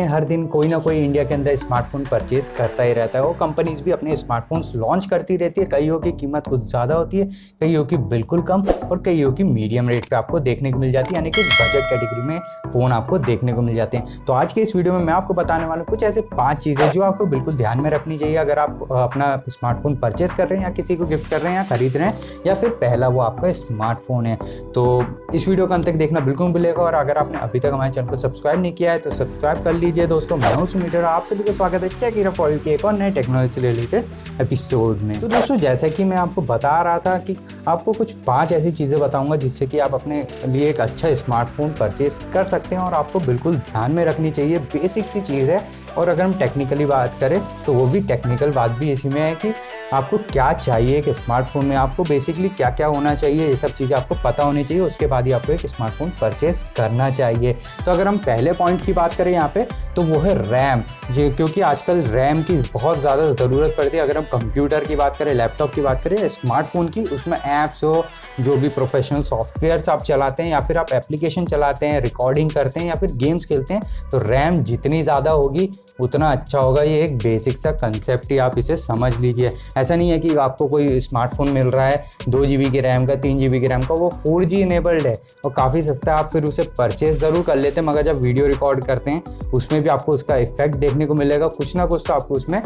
हर दिन कोई ना कोई इंडिया के अंदर स्मार्टफोन परचेज करता ही रहता है और कंपनीज भी अपने स्मार्टफोन्स लॉन्च करती रहती है। कईयों की कीमत कुछ ज़्यादा होती है, कईयों की बिल्कुल कम और कईयों की मीडियम रेट पे आपको देखने को मिल जाती है, यानी कि बजट कैटेगरी में फ़ोन आपको देखने को मिल जाते हैं। तो आज के इस वीडियो में मैं आपको बताने वाला हूँ कुछ ऐसे 5 चीज़ें जो आपको बिल्कुल ध्यान में रखनी चाहिए अगर आप अपना स्मार्टफोन परचेज कर रहे हैं या किसी को गिफ्ट कर रहे हैं या खरीद रहे हैं या फिर पहला वो आपका स्मार्टफोन है। तो इस वीडियो का अंत तक देखना बिल्कुल भूलिएगा और अगर आपने अभी तक हमारे चैनल को सब्सक्राइब नहीं किया है तो सब्सक्राइब कर लीजिए। दोस्तों मैं हूं सुमित और आप सभी का स्वागत है टेक हीरो फॉर यू के एक और नए टेक्नोलॉजी से रिलेटेड एपिसोड में। तो दोस्तों जैसा कि मैं आपको बता रहा था कि आपको कुछ 5 ऐसी चीज़ें बताऊंगा जिससे कि आप अपने लिए एक अच्छा स्मार्टफोन परचेज कर सकते हैं और आपको बिल्कुल ध्यान में रखनी चाहिए। बेसिक सी चीज़ है और अगर हम टेक्निकली बात करें तो वो भी टेक्निकल बात भी इसी में है कि आपको क्या चाहिए एक स्मार्टफोन में, आपको बेसिकली क्या क्या होना चाहिए, ये सब चीज़ें आपको पता होनी चाहिए। उसके बाद ही आपको एक स्मार्टफोन परचेस करना चाहिए। तो अगर हम पहले पॉइंट की बात करें यहाँ पे तो वो है रैम, क्योंकि आजकल रैम की बहुत ज़्यादा ज़रूरत पड़ती है। अगर हम कंप्यूटर की बात करें, लैपटॉप की बात करें, स्मार्टफोन की, उसमें ऐप्स हो, जो भी प्रोफेशनल सॉफ्टवेयर्स आप चलाते हैं या फिर आप एप्लीकेशन चलाते हैं, रिकॉर्डिंग करते हैं या फिर गेम्स खेलते हैं, तो रैम जितनी ज़्यादा होगी उतना अच्छा होगा। ये एक बेसिक सा कंसेप्ट ही आप इसे समझ लीजिए। ऐसा नहीं है कि आपको कोई स्मार्टफोन मिल रहा है 2 GB की रैम का, 3 GB की रैम का, वो 4G इनेबल्ड है और काफ़ी सस्ता है, आप फिर उसे परचेज ज़रूर कर लेते हैं, मगर जब वीडियो रिकॉर्ड करते हैं उसमें भी आपको उसका इफेक्ट देखने को मिलेगा। कुछ ना कुछ तो आपको उसमें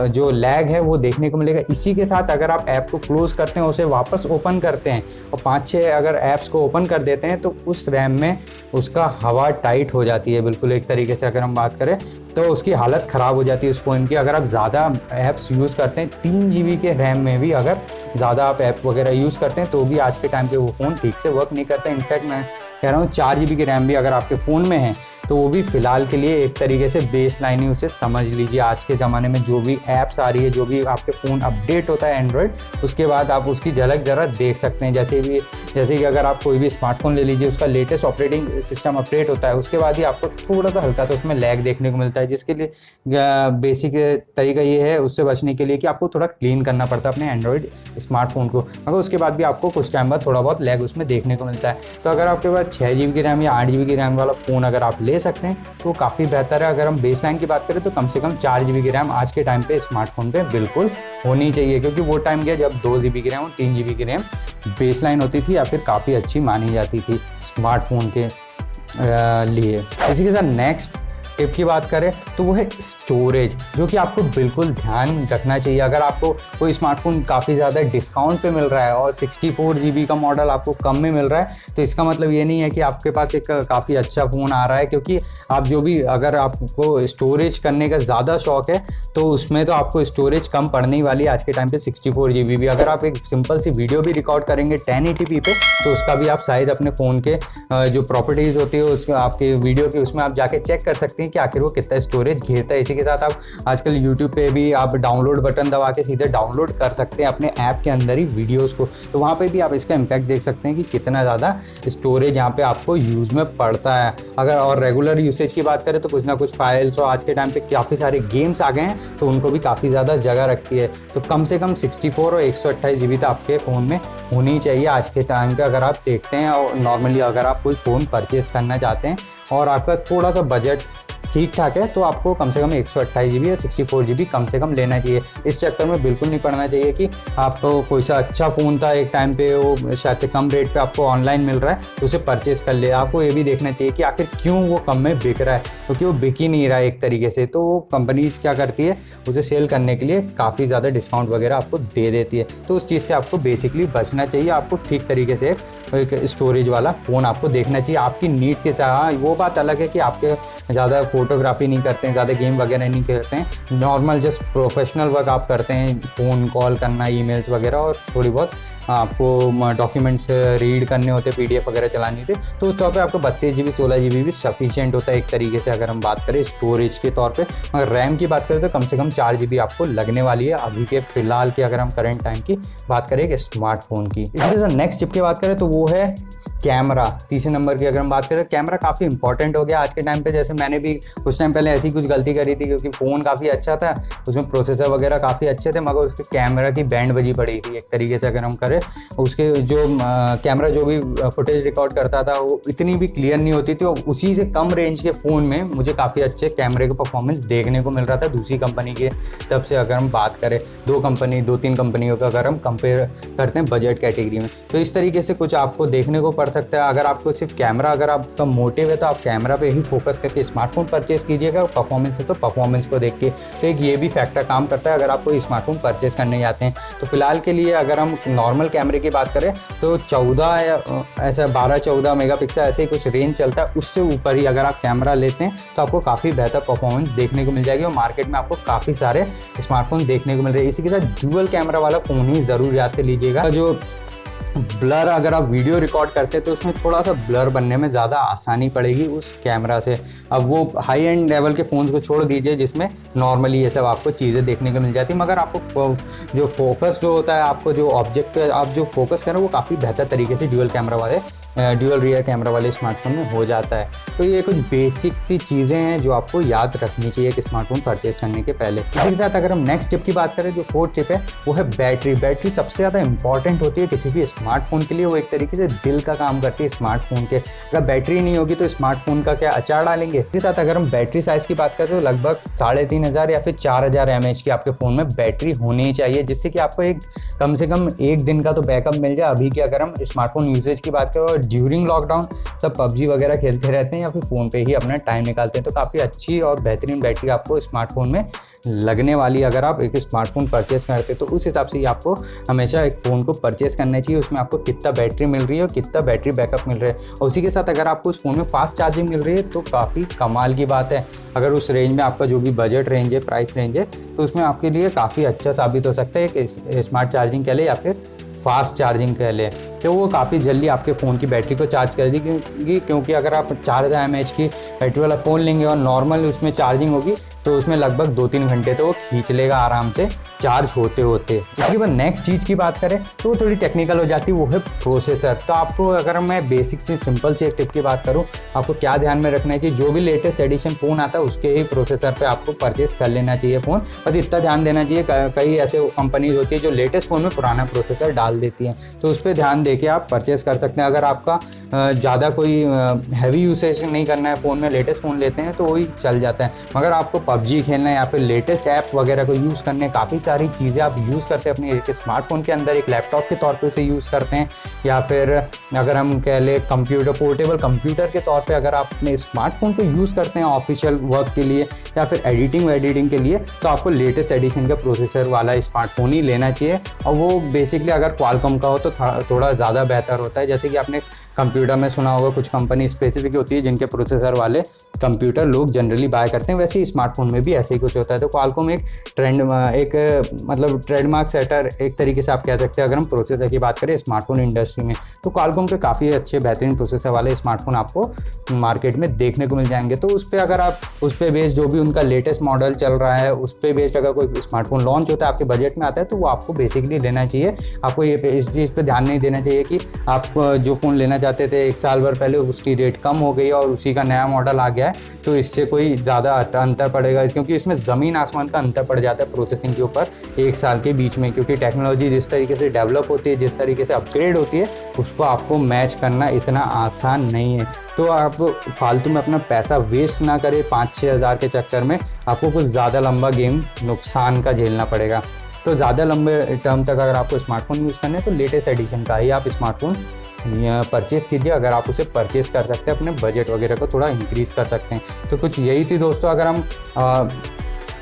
जो लैग है वो देखने को मिलेगा। इसी के साथ अगर आप ऐप को क्लोज करते हैं, उसे वापस ओपन करते हैं और 5-6 अगर ऐप्स को ओपन कर देते हैं तो उस रैम में उसका हवा टाइट हो जाती है बिल्कुल एक तरीके से। अगर हम बात करें तो उसकी हालत ख़राब हो जाती है उस फ़ोन की। अगर आप ज़्यादा ऐप्स यूज़ करते हैं, 3 GB के रैम में भी अगर ज़्यादा आप ऐप वगैरह यूज़ करते हैं तो भी आज के टाइम पे वो फ़ोन ठीक से वर्क नहीं करता। इनफैक्ट मैं कह रहा हूँ 4 GB की रैम भी अगर आपके फ़ोन में है तो वो भी फ़िलहाल के लिए एक तरीके से बेस लाइन ही उसे समझ लीजिए। आज के ज़माने में जो भी ऐप्स आ रही है, जो भी आपके फ़ोन अपडेट होता है एंड्रॉयड, उसके बाद आप उसकी झलक ज़रा देख सकते हैं। जैसे कि अगर आप कोई भी स्मार्टफोन ले लीजिए, उसका लेटेस्ट ऑपरेटिंग सिस्टम अपडेट होता है, उसके बाद ही आपको थोड़ा सा हल्का सा उसमें लैग देखने को मिलता है, जिसके लिए बेसिक तरीका ये है उससे बचने के लिए कि आपको थोड़ा क्लीन करना पड़ता है अपने एंड्रॉयड स्मार्टफोन को, मगर उसके बाद भी आपको कुछ टाइम बाद थोड़ा बहुत लैग उसमें देखने को मिलता है। तो अगर आपके पास 6 GB की रैम या 8 GB की रैम वाला फ़ोन अगर आप ले सकते हैं तो काफ़ी बेहतर है। अगर हम बेस लाइन की बात करें तो कम से कम 4 GB की रैम आज के टाइम पे स्मार्टफोन पे बिल्कुल होनी चाहिए, क्योंकि वो टाइम गया जब 2 GB की रैम और 3 GB की रैम बेस लाइन होती थी या फिर काफ़ी अच्छी मानी जाती थी स्मार्टफोन के लिए। इसी के साथ नेक्स्ट टिप की बात करें तो वो है स्टोरेज, जो कि आपको बिल्कुल ध्यान रखना चाहिए। अगर आपको कोई स्मार्टफोन काफ़ी ज़्यादा डिस्काउंट पे मिल रहा है और 64 GB का मॉडल आपको कम में मिल रहा है तो इसका मतलब ये नहीं है कि आपके पास एक काफ़ी अच्छा फ़ोन आ रहा है, क्योंकि आप जो भी अगर आपको स्टोरेज करने का ज़्यादा शौक है तो उसमें तो आपको स्टोरेज कम पड़ने ही वाली है आज के टाइम पे 64 GB भी। अगर आप एक सिंपल सी वीडियो भी रिकॉर्ड करेंगे 1080p पे तो उसका भी आप साइज़ अपने फ़ोन के जो प्रॉपर्टीज़ होती है उस आपके वीडियो की, उसमें आप जाके चेक कर सकते हैं कि आखिर वो कितना स्टोरेज घेरता है। इसी के साथ आप आजकल YouTube पे भी आप डाउनलोड बटन दबा के सीधे डाउनलोड कर सकते हैं अपने ऐप के अंदर ही वीडियोस को, तो वहाँ पे भी आप इसका इम्पैक्ट देख सकते हैं कि कितना ज़्यादा स्टोरेज यहाँ पे आपको यूज़ में पड़ता है। अगर और रेगुलर यूसेज की बात करें तो कुछ ना कुछ फाइल्स, और आज के टाइम पे काफ़ी सारे गेम्स आ गए हैं तो उनको भी काफ़ी ज़्यादा जगह रखती है। तो कम से कम 64 और 128 GB तो आपके फ़ोन में होनी चाहिए आज के टाइम पे अगर आप देखते हैं। और नॉर्मली अगर आप कोई फ़ोन परचेज़ करना चाहते हैं और आपका थोड़ा सा बजट ठीक ठाक है तो आपको कम से कम 128 GB या 64 GB कम से कम लेना चाहिए। इस चक्कर में बिल्कुल नहीं पड़ना चाहिए कि आपको कोई सा अच्छा फ़ोन था एक टाइम पे, वो शायद से कम रेट पे आपको ऑनलाइन मिल रहा है तो उसे परचेज़ कर ले। आपको ये भी देखना चाहिए कि आखिर क्यों वो कम में बिक रहा है, क्योंकि वो बिक ही नहीं रहा है एक तरीके से। तो वो कंपनीज़ क्या करती है, उसे सेल करने के लिए काफ़ी ज़्यादा डिस्काउंट वगैरह आपको दे देती है, तो उस चीज़ से आपको बेसिकली बचना चाहिए। आपको ठीक तरीके से एक स्टोरेज वाला फ़ोन आपको देखना चाहिए आपकी नीड्स के साथ। वो बात अलग है कि आपके ज़्यादा फोटोग्राफी नहीं करते हैं, ज़्यादा गेम वगैरह नहीं खेलते हैं, नॉर्मल जस्ट प्रोफेशनल वर्क आप करते हैं, फ़ोन कॉल करना, ईमेल्स वगैरह और थोड़ी बहुत आपको डॉक्यूमेंट्स रीड करने होते, PDF वगैरह चलानी होती, तो उस तौर पे आपको 32 GB 16 GB भी सफिशिएंट होता है एक तरीके से अगर हम बात करें स्टोरेज के तौर पे। मगर रैम की बात करें तो कम से कम 4 GB आपको लगने वाली है अभी के फ़िलहाल की, अगर हम करंट टाइम की बात करें एक स्मार्टफोन की। इसी तरह नेक्स्ट टिप की बात करें तो वो है कैमरा, तीसरे नंबर की अगर हम बात करें, कैमरा काफ़ी इंपॉर्टेंट हो गया आज के टाइम पे। जैसे मैंने भी कुछ टाइम पहले ऐसी कुछ गलती करी थी, क्योंकि फ़ोन काफ़ी अच्छा था, उसमें प्रोसेसर वगैरह काफ़ी अच्छे थे, मगर उसके कैमरा की बैंड बजी पड़ी थी एक तरीके से अगर हम करें। उसके जो कैमरा जो भी फुटेज रिकॉर्ड करता था वो इतनी भी क्लियर नहीं होती थी, और उसी से कम रेंज के फ़ोन में मुझे काफ़ी अच्छे कैमरे का परफॉर्मेंस देखने को मिल रहा था दूसरी कंपनी के तब से। अगर हम बात करें 2-3 कंपनियों का अगर हम कंपेयर करते हैं बजट कैटेगरी में, तो इस तरीके से कुछ आपको देखने को पड़ सकता है। अगर आपको सिर्फ कैमरा, अगर आपका मोटिव है तो आप कैमरा पे ही फोकस करके स्मार्टफोन परचेस कीजिएगा, परफॉर्मेंस है तो परफॉर्मेंस को देख के। तो एक ये भी फैक्टर काम करता है अगर आप कोई स्मार्टफोन परचेस करने जाते हैं। तो फिलहाल के लिए अगर हम नॉर्मल कैमरे की बात करें तो 14 या ऐसा 12-14 मेगापिक्सल ऐसे ही कुछ रेंज चलता है, उससे ऊपर ही अगर आप कैमरा लेते हैं तो आपको काफ़ी बेहतर परफॉर्मेंस देखने को मिल जाएगी, और मार्केट में आपको काफ़ी सारे स्मार्टफोन देखने को मिल रहे हैं। इसी के साथ डुअल कैमरा वाला फ़ोन ही ज़रूर याद से लीजिएगा। जो ब्लर, अगर आप वीडियो रिकॉर्ड करते हैं तो उसमें थोड़ा सा ब्लर बनने में ज़्यादा आसानी पड़ेगी उस कैमरा से। अब वो हाई एंड लेवल के फ़ोन्स को छोड़ दीजिए जिसमें नॉर्मली ये सब आपको चीज़ें देखने को मिल जाती है, मगर आपको जो फोकस जो होता है, आपको जो ऑब्जेक्ट पे आप जो फोकस करें वो काफ़ी बेहतर तरीके से ड्यूअल रियर कैमरा वाले स्मार्टफोन में हो जाता है। तो ये कुछ बेसिक सी चीज़ें हैं जो आपको याद रखनी चाहिए एक स्मार्टफोन परचेस करने के पहले। इसी के साथ अगर हम नेक्स्ट टिप की बात करें, जो 4th टिप है वो है बैटरी। बैटरी सबसे ज़्यादा इंपॉर्टेंट होती है किसी भी स्मार्टफोन के लिए, वो एक तरीके से दिल का काम करती है स्मार्टफोन के। अगर बैटरी नहीं होगी तो स्मार्टफोन का क्या अचार डालेंगे। इसके साथ अगर हम बैटरी साइज़ की बात करें तो लगभग 3500 या फिर 4000 mAh की आपके फ़ोन में बैटरी होनी ही चाहिए, जिससे कि आपको एक कम से कम 1 दिन का तो बैकअप मिल जाए। अभी की अगर हम स्मार्टफोन यूजेज की बात करें, ड्यूरिंग लॉकडाउन सब पबजी वगैरह खेलते रहते हैं या फिर फ़ोन पे ही अपना टाइम निकालते हैं, तो काफ़ी अच्छी और बेहतरीन बैटरी आपको स्मार्टफोन में लगने वाली अगर आप एक स्मार्टफोन परचेस करते हैं। तो उस हिसाब से ही आपको हमेशा एक फ़ोन को परचेस करना चाहिए, उसमें आपको कितना बैटरी मिल रही है और कितना बैटरी बैकअप मिल रहा है। और उसी के साथ अगर आपको उस फ़ोन में फास्ट चार्जिंग मिल रही है तो काफ़ी कमाल की बात है। अगर उस रेंज में आपका जो भी बजट रेंज है, प्राइस रेंज है, तो उसमें आपके लिए काफ़ी अच्छा साबित हो सकता है एक स्मार्ट चार्जिंग के लिए या फिर फास्ट चार्जिंग के लिए। तो वो काफ़ी जल्दी आपके फ़ोन की बैटरी को चार्ज कर देगी, क्योंकि अगर आप 4000 mAh की बैटरी वाला फ़ोन लेंगे और नॉर्मल उसमें चार्जिंग होगी तो उसमें लगभग 2-3 घंटे तो वो खींच लेगा आराम से चार्ज होते होते। इसके बाद नेक्स्ट चीज़ की बात करें तो वो थोड़ी टेक्निकल हो जाती है, वो है प्रोसेसर। तो आपको अगर मैं बेसिक से सिंपल से एक टिप की बात करूँ, आपको क्या ध्यान में रखना है कि जो भी लेटेस्ट एडिशन फ़ोन आता है उसके ही प्रोसेसर पे आपको परचेस कर लेना चाहिए फ़ोन। बस इतना ध्यान देना चाहिए, कई ऐसे कंपनीज होती है जो लेटेस्ट फ़ोन में पुराना प्रोसेसर डाल देती हैं, तो उस पर ध्यान दे के आप परचेस कर सकते हैं। अगर आपका ज़्यादा कोई हैवी यूसेज नहीं करना है फ़ोन में, लेटेस्ट फ़ोन लेते हैं तो वही चल जाता है। मगर आपको पबजी खेलना है या फिर लेटेस्ट ऐप वगैरह को यूज़ करने, काफ़ी सारी चीज़ें आप यूज़ करते हैं अपने एक स्मार्टफोन के अंदर, एक लैपटॉप के तौर पे उसे यूज़ करते हैं, या फिर अगर हम कह लें कंप्यूटर, पोर्टेबल कंप्यूटर के तौर पे अगर आप अपने स्मार्टफोन को यूज़ करते हैं ऑफिशियल वर्क के लिए या फिर एडिटिंग के लिए, तो आपको लेटेस्ट एडिशन का प्रोसेसर वाला स्मार्टफोन ही लेना चाहिए। और वो बेसिकली अगर क्वालकॉम का हो तो थोड़ा ज़्यादा बेहतर होता है। जैसे कि आपने कंप्यूटर में सुना होगा कुछ कंपनी स्पेसिफिक होती है जिनके प्रोसेसर वाले कंप्यूटर लोग जनरली बाय करते हैं, वैसे ही स्मार्टफोन में भी ऐसे ही कुछ होता है। तो क्वालकॉम एक ट्रेडमार्क सेटर एक तरीके से आप कह सकते हैं अगर हम प्रोसेसर की बात करें स्मार्टफोन इंडस्ट्री में। तो क्वालकॉम के काफ़ी अच्छे बेहतरीन प्रोसेसर वाले स्मार्टफोन आपको मार्केट में देखने को मिल जाएंगे। तो उस पर अगर आप उस पर बेस्ड जो भी उनका लेटेस्ट मॉडल चल रहा है उस पर बेस्ड अगर कोई स्मार्टफोन लॉन्च होता है आपके बजट में आता है तो वो आपको बेसिकली लेना चाहिए। आपको ये इस चीज़ पर ध्यान नहीं देना चाहिए कि आप जो फ़ोन लेना चाहते थे 1 साल भर पहले उसकी रेट कम हो गई और उसी का नया मॉडल आ गया है तो इससे कोई ज़्यादा अंतर पड़ेगा, क्योंकि इसमें ज़मीन आसमान का अंतर पड़ जाता है प्रोसेसिंग के ऊपर 1 साल के बीच में। क्योंकि टेक्नोलॉजी जिस तरीके से डेवलप होती है, जिस तरीके से अपग्रेड होती है, उसको आपको मैच करना इतना आसान नहीं है। तो आप फालतू में अपना पैसा वेस्ट ना करें 5-6 हज़ार के चक्कर में, आपको कुछ ज़्यादा लंबा गेम नुकसान का झेलना पड़ेगा। तो ज़्यादा लंबे टर्म तक अगर आपको स्मार्टफोन यूज़ करना है तो लेटेस्ट एडिशन का ही आप स्मार्टफोन परचेस कीजिए, अगर आप उसे परचेस कर सकते हैं, अपने बजट वगैरह को थोड़ा इंक्रीज़ कर सकते हैं। तो कुछ यही थी दोस्तों। अगर हम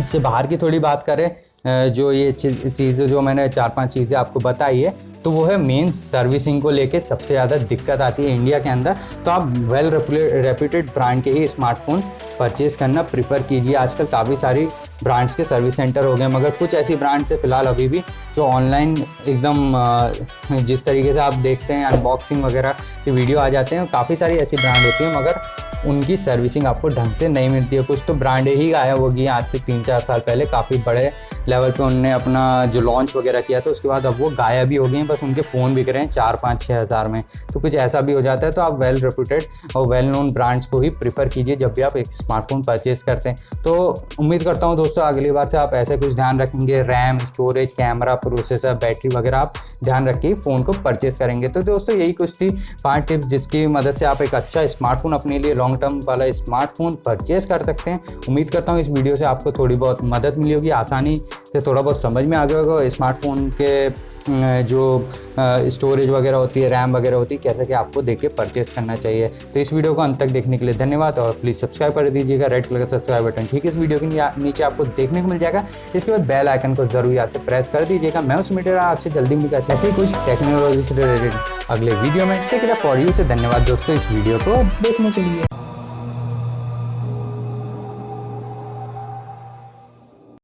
इससे बाहर की थोड़ी बात करें, जो ये चीज़ें जो मैंने 4-5 चीज़ें आपको बताई है, तो वो है मेन सर्विसिंग को लेके सबसे ज़्यादा दिक्कत आती है इंडिया के अंदर। तो आप वेल रेप्यूटेड ब्रांड के ही स्मार्टफोन परचेज़ करना प्रीफर कीजिए। आजकल काफ़ी सारी ब्रांड्स के सर्विस सेंटर हो गए, मगर कुछ ऐसी ब्रांड्स है फ़िलहाल अभी भी जो ऑनलाइन एकदम जिस तरीके से आप देखते हैं अनबॉक्सिंग वगैरह के वीडियो आ जाते हैं, काफ़ी सारी ऐसी ब्रांड होती हैं, मगर उनकी सर्विसिंग आपको ढंग से नहीं मिलती है। कुछ तो ब्रांडें ही गायब हो गई हैं आज से 3-4 साल पहले, काफ़ी बड़े लेवल पे उन्होंने अपना जो लॉन्च वगैरह किया था, उसके बाद अब वो गायब ही हो गई हैं, बस उनके फ़ोन बिक रहे हैं 4-5-6 हज़ार में। तो कुछ ऐसा भी हो जाता है। तो आप वेल रेप्यूटेड और वेल नोन ब्रांड्स को ही प्रीफर कीजिए जब भी आप एक स्मार्टफोन परचेज़ करते हैं। तो उम्मीद करता हूँ दोस्तों अगली बार से आप ऐसे कुछ ध्यान रखेंगे, RAM, storage, camera, processor, battery वगैरह आप ध्यान रख के फ़ोन को परचेज़ करेंगे। तो दोस्तों यही कुछ थी 5 टिप्स जिसकी मदद से आप एक अच्छा स्मार्टफोन अपने लिए लॉन्ग टर्म वाला स्मार्टफोन परचेज़ कर सकते हैं। उम्मीद करता हूँ इस वीडियो से आपको थोड़ी बहुत मदद मिली होगी, आसानी से थोड़ा बहुत समझ में आ गया होगा स्मार्टफोन के जो स्टोरेज वगैरह होती है, रैम वगैरह होती है, कैसे कि आपको देख के परचेस करना चाहिए। तो इस वीडियो को अंत तक देखने के लिए धन्यवाद और प्लीज़ सब्सक्राइब कर दीजिएगा, रेड कलर का सब्सक्राइब बटन ठीक इस वीडियो के नीचे आपको देखने को मिल जाएगा। इसके बाद बेल आइकन को जरूर यहाँ से प्रेस कर दीजिएगा। मैं उस मीटर आपसे जल्दी मिलकर ऐसे ही कुछ टेक्नोलॉजी से रिलेटेड अगले वीडियो में। टेक केयर फॉर यू से धन्यवाद दोस्तों इस वीडियो को देखने के लिए।